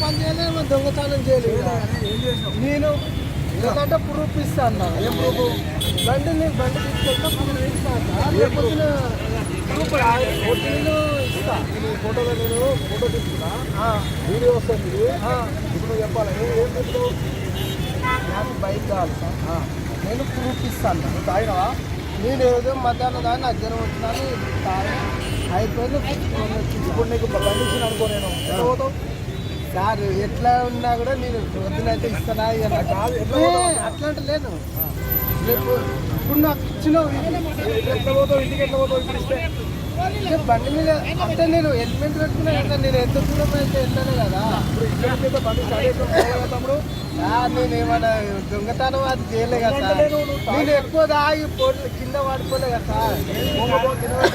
పని చేయలేదు, దొంగతనం చేయలేదు. నేను ఎందుకంటే ప్రూఫ్ ఇస్తా అన్నా. ఏం ప్రూఫ్? బండి తీసుకెళ్తా, నేను ఇస్తాను. లేకపోతే ప్రూఫ్ ఓటీలు ఇస్తా. ఫోటోలో నేను ఫోటో తీసుకున్నా, వీడియో వస్తుంది. ఇప్పుడు నువ్వు చెప్పాలి, ఏం చెప్తావు? నాకు బైక్ కావాలి సార్, నేను ప్రూఫ్ ఇస్తాను. నువ్వు తాగినావా? నేను ఏదో మధ్యాహ్నం దాన్ని అజ్జరం వచ్చినాను, తాగి అయిపోయింది. ఇప్పుడు నీకు బండి ఇచ్చిన అనుకో, నేను ఎట్లా పోతావు? సార్ ఎట్లా ఉన్నా కూడా నేను వద్దునైతే ఇస్తానా అట్లాంటి లేదు. రేపు ఇప్పుడు నాకు ఇచ్చినావు ఎట్లా పోతావు? ఇంటికి ఎట్లా పోతావు ఇప్పుడు ఇస్తే? బండి మీద అంటే నేను హెల్మెట్ పెట్టుకున్నా కదా, నేను ఎంత దూరం అయితే వెళ్ళాను కదా. ఇప్పుడు ఇక్కడ మీద బండి స్టార్ట్ చేస్తాను తమ్ముడు. నేను ఏమన్నా దొంగతనం అది చేయలే కదా సార్. నేను ఎక్కువ తాగి కింద పడిపోలే కదా సార్.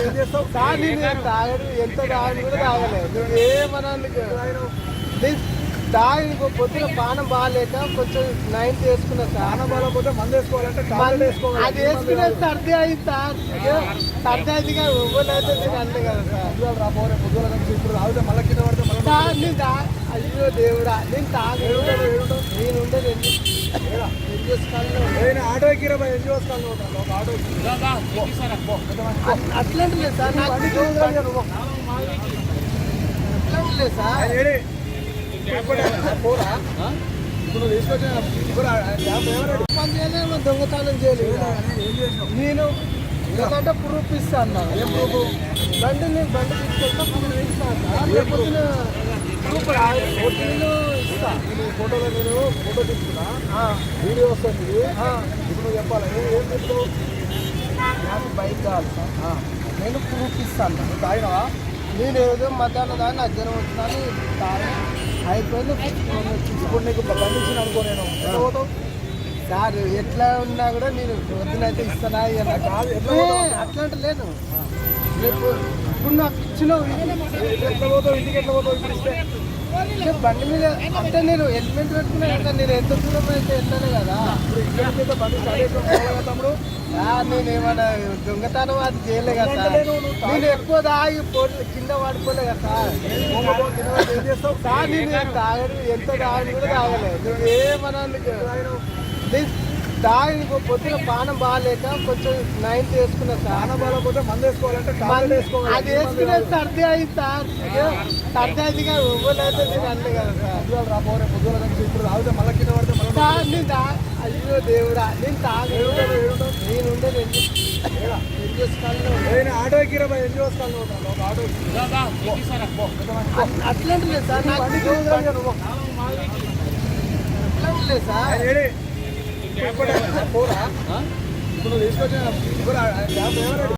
ఏం చేస్తావు? సార్ నేను తాగడు, ఎంత తాగని కూడా తాగలేదు. నువ్వు ఏమన్నా తాగి పొద్దున పానం బాగాలేక కొంచెం 9th వేసుకున్నా సార్. పానం బాగాలేకపోతే మందు వేసుకోవాలంటే టాబ్లెట్ వేసుకోవాలి. అది వేసుకునే సర్ది అయింది సార్. సర్ది అయిందిగా ఇవ్వలేదు నేను అన్నీ కదా సార్. పొద్దులు రాపోరే, పొద్దుల నుంచి ఇప్పుడు తాగితే మళ్ళీ కింద పడితే మళ్ళీ సార్ నేను అయ్యో దేవుడా, నేను తాగడు. నేను ఉండేది ఆటో ఎక్కిరా, ఎన్జిఓ వస్తాను ఒక ఆటో. అట్లాంటి లేదు సార్, నాకు అట్లాంటి లేదు సార్. పోరా ఇప్పుడు తీసుకొచ్చిన పని చేయలేదు, దొంగతనం చేయలేదు. నేను ఎందుకంటే ప్రూఫ్ ఇస్తా అన్నా. ఏం ప్రూఫ్? బండి తీసుకెళ్తా, నేను ఇస్తాను. లేకపోతే ప్రూఫ్ ఓటీలు ఇస్తా. ఫోటోలో నేను ఫోటో తీసుకున్నా, వీడియో వస్తుంది. ఇప్పుడు నువ్వు చెప్పాలి, ఏం చెప్తావు? నాకు బైక్ కావాలి సార్, నేను ప్రూఫ్ ఇస్తాను. నువ్వు తాగినావా? నేను ఏదో మధ్యాహ్నం దాన్ని అజ్జరం వచ్చినాను, తాగి అయిపోయింది. ఇప్పుడు నీకు బండి ఇచ్చిన అనుకో, నేను ఎట్లా పోతావు? సార్ ఎట్లా ఉన్నా కూడా నేను వద్దునైతే ఇస్తానా అట్లాంటి లేదు. రేపు ఇప్పుడు నాకు ఇచ్చినావు ఎట్లా పోతావు? ఇంటికి ఎట్లా పోతావు ఇప్పుడు ఇస్తే? బండి మీద అంటే నేను హెల్మెట్ పెట్టుకున్నా కదా, నేను ఎంత దూరం అయితే వెళ్ళాను కదా. ఇప్పుడు ఇక్కడ మీద బండి స్టార్ట్ చేస్తాను తమ్ముడు. నేను ఏమన్నా దొంగతనం అది చేయలే కదా సార్. నేను ఎక్కువ తాగి కింద పడిపోలే కదా సార్. ఏం చేస్తావు? సార్ నేను తాగడు, ఎంత తాగని కూడా తాగలేదు. నువ్వు ఏమన్నా తాగి పొద్దున పానం బాగాలేక కొంచెం 9th వేసుకున్నా సార్. పానం బాగాలేకపోతే మందు వేసుకోవాలంటే టాబ్లెట్ వేసుకోవాలి. అది వేసుకునే సర్ది అయింది సార్. సర్ది అయిందిగా ఇవ్వలేదు నేను అన్నీ కదా సార్. పొద్దులు రాపోరే, పొద్దుల నుంచి ఇప్పుడు తాగితే మళ్ళీ కింద పడితే మళ్ళీ సార్ నేను అయ్యో దేవుడా, నేను తాగడు. నేను ఉండేది ఎన్జిఓ ఆటో ఎక్కిరా, ఎన్జిఓ వస్తాను ఒక ఆటో. అట్లాంటి లేదు సార్, నాకు అట్లాంటి లేదు సార్. పోరా ఇప్పుడు తీసుకొచ్చిన